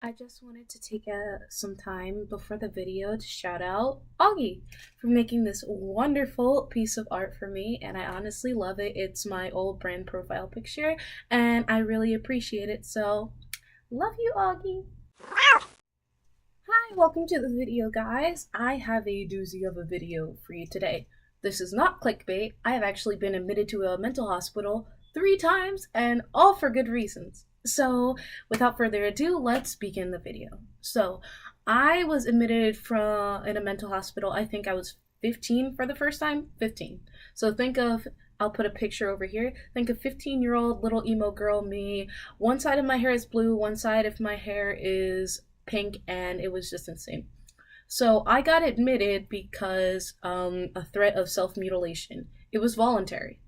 I just wanted to take some time before the video to shout out Augie for making this wonderful piece of art for me, and I honestly love it. It's my old brand profile picture, and I really appreciate it. So, love you, Augie. Hi, welcome to the video, guys. I have a doozy of a video for you today. This is not clickbait. I have actually been admitted to a mental hospital 3 times, and all for good reasons. So, without further ado, let's begin the video. So, I was admitted in a mental hospital. I think I was 15 for the first time. 15. So I'll put a picture over here. Think of 15-year-old little emo girl me. One side of my hair is blue, one side of my hair is pink, and it was just insane. So I got admitted because a threat of self-mutilation. It was voluntary.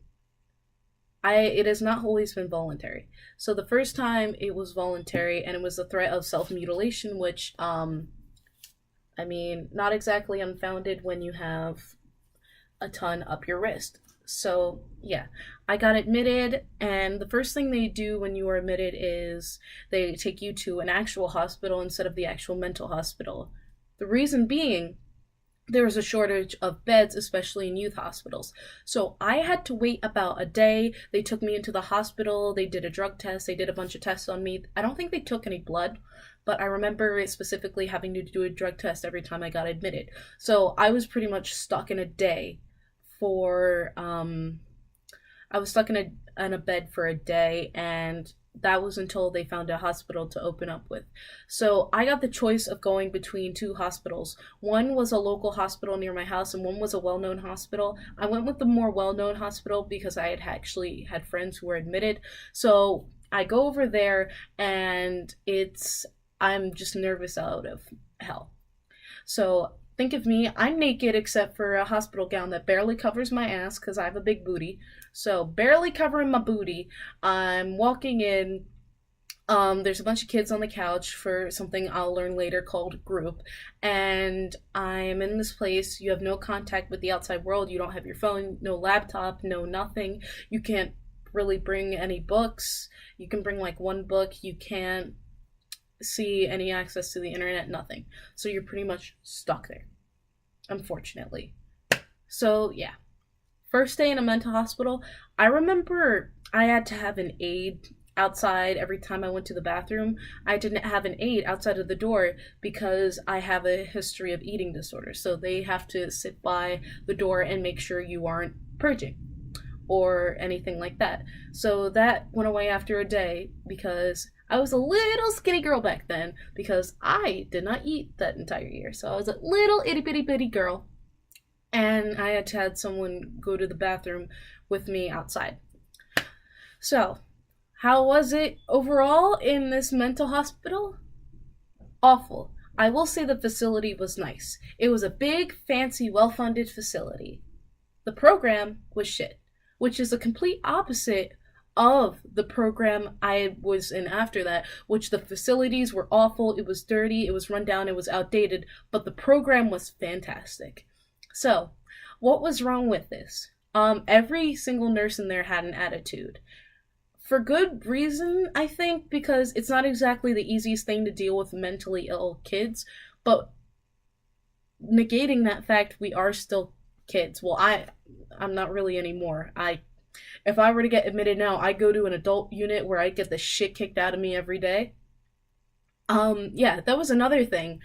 It has not always been voluntary. So the first time it was voluntary, and it was a threat of self-mutilation, which not exactly unfounded when you have a ton up your wrist. So yeah, I got admitted, and the first thing they do when you are admitted is they take you to an actual hospital instead of the actual mental hospital. The reason being, there was a shortage of beds, especially in youth hospitals. So I had to wait about a day. They took me into the hospital. They did a drug test. They did a bunch of tests on me. I don't think they took any blood, but I remember specifically having to do a drug test every time I got admitted. So I was pretty much stuck in a day for I was stuck in a bed for a day, and that was until they found a hospital to open up with. So I got the choice of going between 2 hospitals. One was a local hospital near my house, and one was a well-known hospital. I went with the more well-known hospital because I had actually had friends who were admitted. So I go over there, and I'm just nervous out of hell. So think of me, I'm naked except for a hospital gown that barely covers my ass because I have a big booty. So barely covering my booty. I'm walking in. There's a bunch of kids on the couch for something I'll learn later called group. And I'm in this place. You have no contact with the outside world. You don't have your phone, no laptop, no nothing. You can't really bring any books. You can bring like one book. You can't see any access to the internet, nothing. So you're pretty much stuck there, unfortunately. So yeah, first day in a mental hospital, I remember I had to have an aide outside every time I went to the bathroom. I didn't have an aide outside of the door because I have a history of eating disorders. So they have to sit by the door and make sure you aren't purging or anything like that. So that went away after a day because I was a little skinny girl back then because I did not eat that entire year. So I was a little itty bitty bitty girl, and I had to have someone go to the bathroom with me outside. So, how was it overall in this mental hospital? Awful. I will say the facility was nice. It was a big, fancy, well-funded facility. The program was shit, which is a complete opposite of the program I was in after that, which the facilities were awful, it was dirty, it was run down, it was outdated, but the program was fantastic. So, what was wrong with this? Every single nurse in there had an attitude. For good reason, I think, because it's not exactly the easiest thing to deal with mentally ill kids, but negating that fact, we are still kids. Well, I'm not really anymore. If I were to get admitted now, I'd go to an adult unit where I'd get the shit kicked out of me every day. Yeah, that was another thing.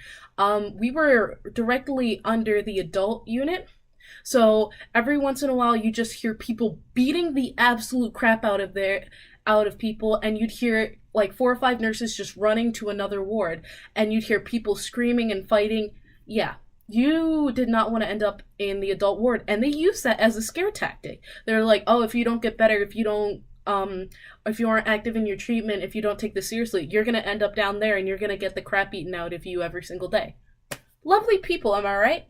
We were directly under the adult unit. So every once in a while you just hear people beating the absolute crap out of people, and you'd hear like 4 or 5 nurses just running to another ward, and you'd hear people screaming and fighting. Yeah, you did not want to end up in the adult ward, and they use that as a scare tactic. They're like, oh, if you don't get better, if you aren't active in your treatment, if you don't take this seriously, you're gonna end up down there and you're gonna get the crap eaten out of you every single day. Lovely people, am I right?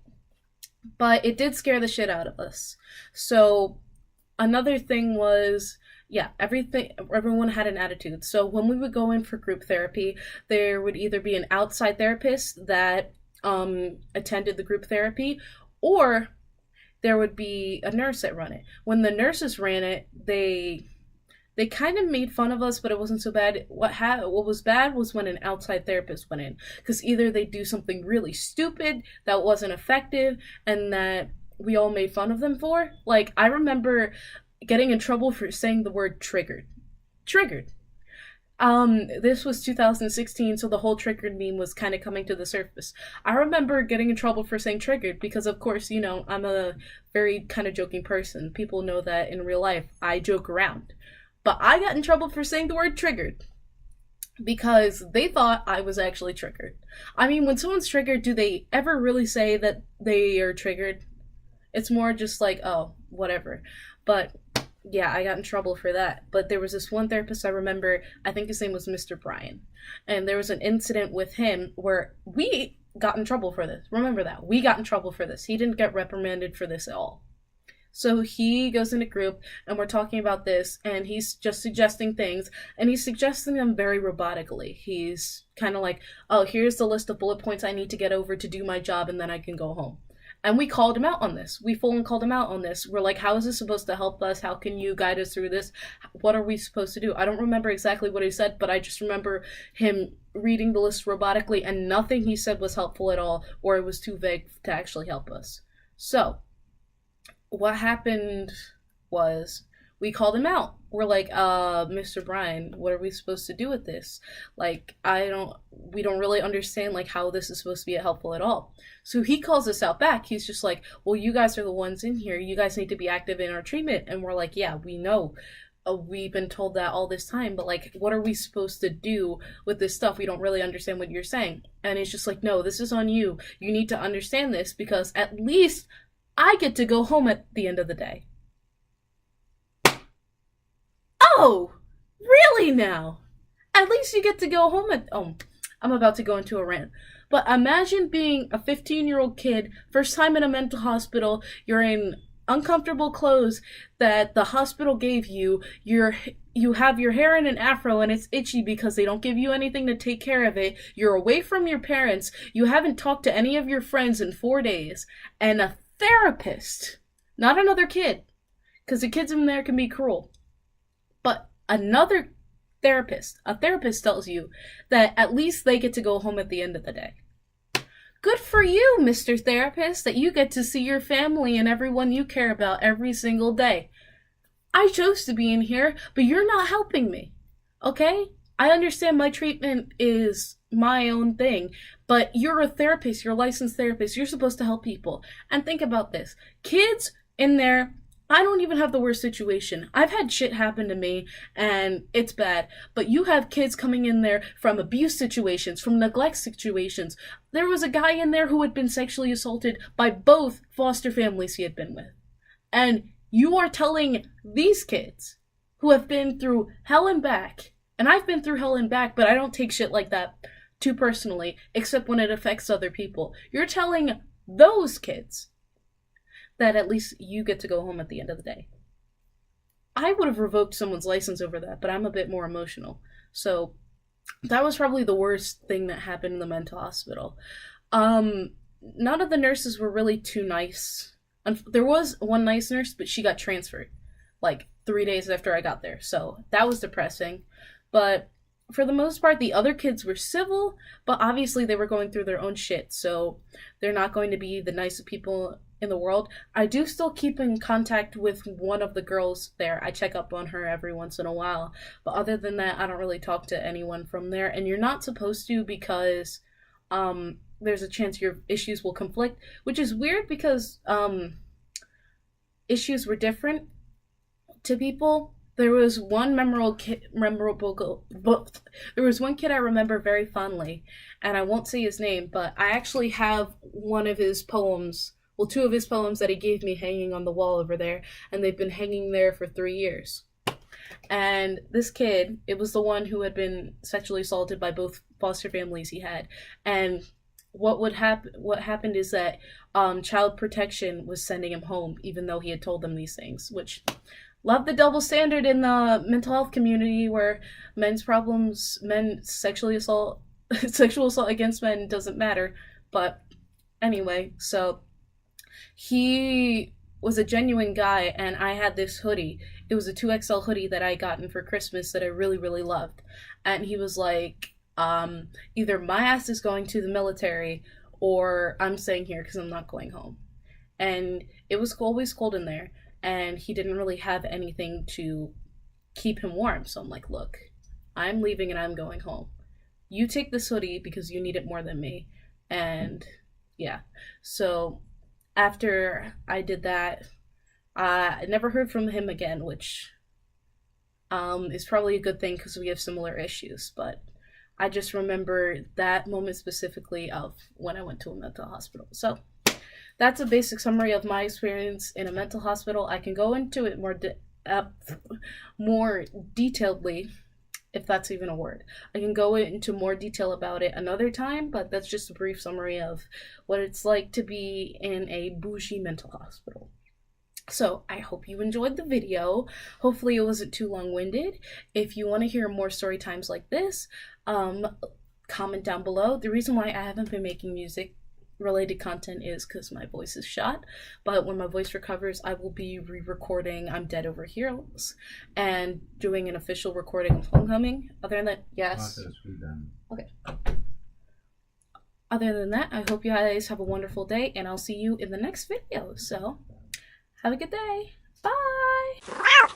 But it did scare the shit out of us. So another thing was, yeah, everyone had an attitude. So when we would go in for group therapy, there would either be an outside therapist that attended the group therapy, or there would be a nurse that ran it. When the nurses ran it, they kind of made fun of us, but it wasn't so bad. What was bad was when an outside therapist went in, because either they do something really stupid that wasn't effective and that we all made fun of them for. Like, I remember getting in trouble for saying the word triggered. Triggered. This was 2016, so the whole triggered meme was kind of coming to the surface. I remember getting in trouble for saying triggered because, of course, you know, I'm a very kind of joking person. People know that in real life I joke around. But I got in trouble for saying the word triggered because they thought I was actually triggered. I mean, when someone's triggered, do they ever really say that they are triggered? It's more just like, oh, whatever. But yeah, I got in trouble for that. But there was this one therapist I remember, I think his name was Mr. Brian. And there was an incident with him where we got in trouble for this. Remember that. We got in trouble for this. He didn't get reprimanded for this at all. So he goes in a group and we're talking about this and he's just suggesting things and he's suggesting them very robotically. He's kind of like, oh, here's the list of bullet points I need to get over to do my job and then I can go home. And we called him out on this. We full and called him out on this. We're like, how is this supposed to help us? How can you guide us through this? What are we supposed to do? I don't remember exactly what he said, but I just remember him reading the list robotically and nothing he said was helpful at all or it was too vague to actually help us. So what happened was we called him out. We're like, Mr. Brian, what are we supposed to do with this? Like, we don't really understand, like, how this is supposed to be helpful at all. So he calls us out back. He's just like, well, you guys are the ones in here. You guys need to be active in our treatment. And we're like, yeah, we know. We've been told that all this time, but, like, what are we supposed to do with this stuff? We don't really understand what you're saying. And he's just like, no, this is on you. You need to understand this because at least I get to go home at the end of the day. Oh, really now? At least you get to go home at... Oh, I'm about to go into a rant. But imagine being a 15-year-old kid, first time in a mental hospital, you're in uncomfortable clothes that the hospital gave you, you have your hair in an afro and it's itchy because they don't give you anything to take care of it, you're away from your parents, you haven't talked to any of your friends in 4 days, and a therapist, not another kid, because the kids in there can be cruel, but another therapist, a therapist tells you that at least they get to go home at the end of the day. Good for you, Mr. Therapist, that you get to see your family and everyone you care about every single day. I chose to be in here, but you're not helping me, okay? I understand my treatment is my own thing, but you're a therapist, you're a licensed therapist, you're supposed to help people. And think about this. Kids in there, I don't even have the worst situation. I've had shit happen to me, and it's bad. But you have kids coming in there from abuse situations, from neglect situations. There was a guy in there who had been sexually assaulted by both foster families he had been with. And you are telling these kids who have been through hell and back, and I've been through hell and back, but I don't take shit like that too personally, except when it affects other people. You're telling those kids that at least you get to go home at the end of the day. I would have revoked someone's license over that, but I'm a bit more emotional. So that was probably the worst thing that happened in the mental hospital. None of the nurses were really too nice. There was one nice nurse, but she got transferred like 3 days after I got there. So that was depressing. But for the most part, the other kids were civil, but obviously they were going through their own shit. So they're not going to be the nicest people in the world. I do still keep in contact with one of the girls there. I check up on her every once in a while. But other than that, I don't really talk to anyone from there. And you're not supposed to because there's a chance your issues will conflict, which is weird because issues were different to people. There was one there was one kid I remember very fondly, and I won't say his name, but I actually have one of his poems, well, 2 of his poems that he gave me hanging on the wall over there, and they've been hanging there for 3 years. And this kid, it was the one who had been sexually assaulted by both foster families he had, and what happened is that child protection was sending him home, even though he had told them these things, which... Love the double standard in the mental health community where sexual assault against men doesn't matter. But anyway, so he was a genuine guy, and I had this hoodie. It was a 2XL hoodie that I gotten for Christmas that I really, really loved. And he was like, either my ass is going to the military or I'm staying here because I'm not going home. And it was always cold in there, and he didn't really have anything to keep him warm. So I'm like, look, I'm leaving and I'm going home. You take this hoodie because you need it more than me. And yeah, so after I did that, I never heard from him again, which is probably a good thing because we have similar issues. But I just remember that moment specifically of when I went to a mental hospital. So that's a basic summary of my experience in a mental hospital. I can go into it more detailedly, if that's even a word. I can go into more detail about it another time, but that's just a brief summary of what it's like to be in a bougie mental hospital. So I hope you enjoyed the video. Hopefully it wasn't too long-winded. If you want to hear more story times like this, comment down below. The reason why I haven't been making music related content is because my voice is shot, but when my voice recovers, I will be re-recording I'm Dead Over Heroes and doing an official recording of Homecoming. Other than that, yes. Okay. Other than that, I hope you guys have a wonderful day, and I'll see you in the next video. So have a good day. Bye.